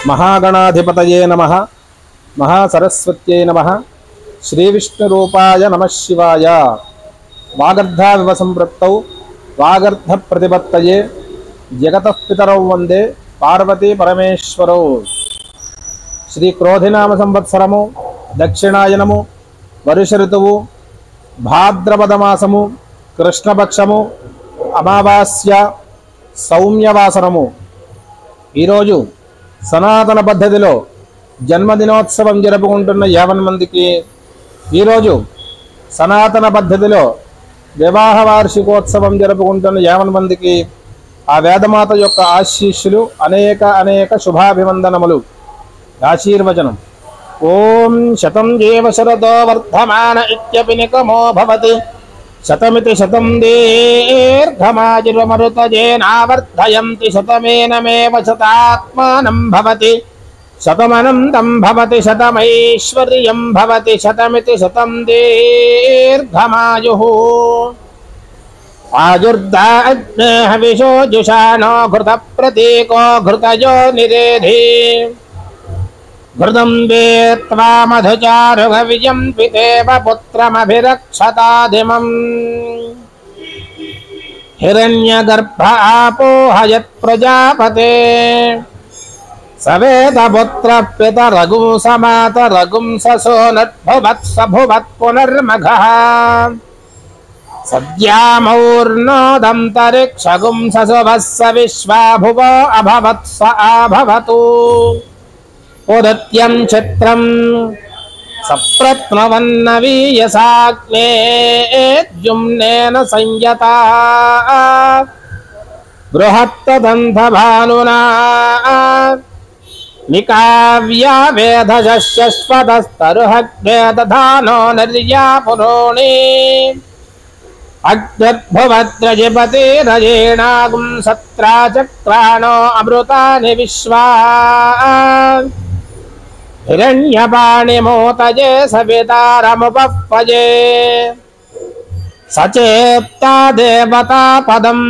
महागणाधिपतये नमः महासरस्वत्यै नमः श्रीविष्णुरूपाय नमः शिवाय वागर्धाविव सम्पृक्तौ वागर्धप्रतिपत्तये जगतः पितरौ वन्दे पार्वती परमेश्वरौ। श्री क्रोधिनाम संवत्सरमु दक्षिणायनमु वर्ष ऋतुवु भाद्रपदमासमु कृष्णपक्षमु अमावास्या सौम्यवासरमु। ఈరోజు సనాతన పద్ధతిలో జన్మదినోత్సవం జరుపుకుంటున్న 50 మందికి, ఈరోజు సనాతన పద్ధతిలో వివాహ వార్షికోత్సవం జరుపుకుంటున్న 50 మందికి ఆ వేదమాత యొక్క ఆశీస్సులు, అనేక అనేక శుభాభివందనములు. ఆశీర్వచనం. ఓం శతం జీవ శరదో వర్ధమాన ఇత్యపినికమో భవతి శతమితి శతం దీర్ఘమాయుర్మరుతజేనావర్ధయంతి శతమేనమేవ శతాత్మానం భవతి శతమనంతం భవతి శతమైశ్వర్యం భవతి శతమితి శతం దీర్ఘమాయుః. ఆయుర్దాగ్నేః విశో జుషానో ఘృత ప్రతీకో ఘృతయో నిరేధి घृतं वेत्वा मधुचारुगविजं पितेव पुत्रमभिरक्षताधिमम् हिरण्यगर्भ आपोहयत् प्रजापते सवेदपुत्रः पितरगुं समातरगुं ससोनद्भुवत् स भुवत् पुनर्मघः सद्यामौर्नोदन्तरिक्षगुं ससुभः स विश्वा भुवो अभवत् स आभवतु उदत्यं चित्रं सप्रत्नवन्नवीयसाग्नेद्युम्नेन संयता बृहत्तदन्धभानुना निकाव्या वेधशस्यश्वतस्तरुहग्ने दधानो निर्यापुरोणि अग्निर्भुवद्रजिपतिरजेणागुं सत्राचक्राणो अमृतानि विश्वा हिरण्यपाणिमोतजे सवितारमुपपजे सचेत्ता देवता पदम्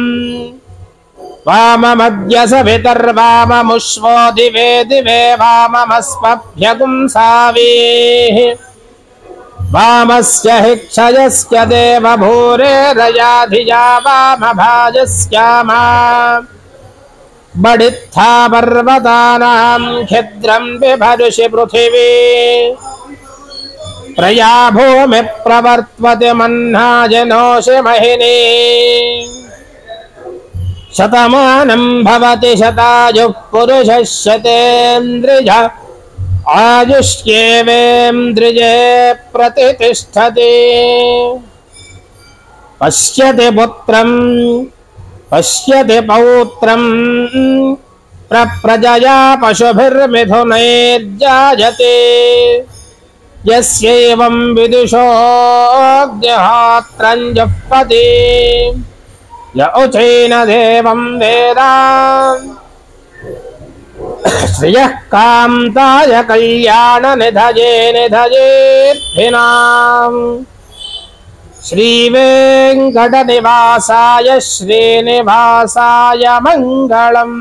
वाममद्य सवितर्वाममुष्वो दिवे दिवे वाममस्मभ्यगुं सावीः वामस्य हिक्षयस्य देवभूरेरयाधिजा वामभाजस्यामा बडित्था पर्वतानां खिद्रं बिभर्षि पृथिवी प्रया भूमि प्रवर्त्वति मह्नाजनोषि महिनी शतमानं भवति शतायुः पुरुषः शतेन्द्रिय आयुष्येवेन्द्रिये प्रतिष्ठति पश्यति पुत्रम् पश्यति पौत्रं प्रजया पशुभिर्मिथुनैर्जायते यस्यैवं विदुषोऽग्निहोत्रं जुह्वति य उचैन देवं वेद श्रियः कान्ताय कल्याणनिधये निधयेऽर्थिनाम् श्रीवेङ्कटनिवासाय श्रीनिवासाय मङ्गलम्।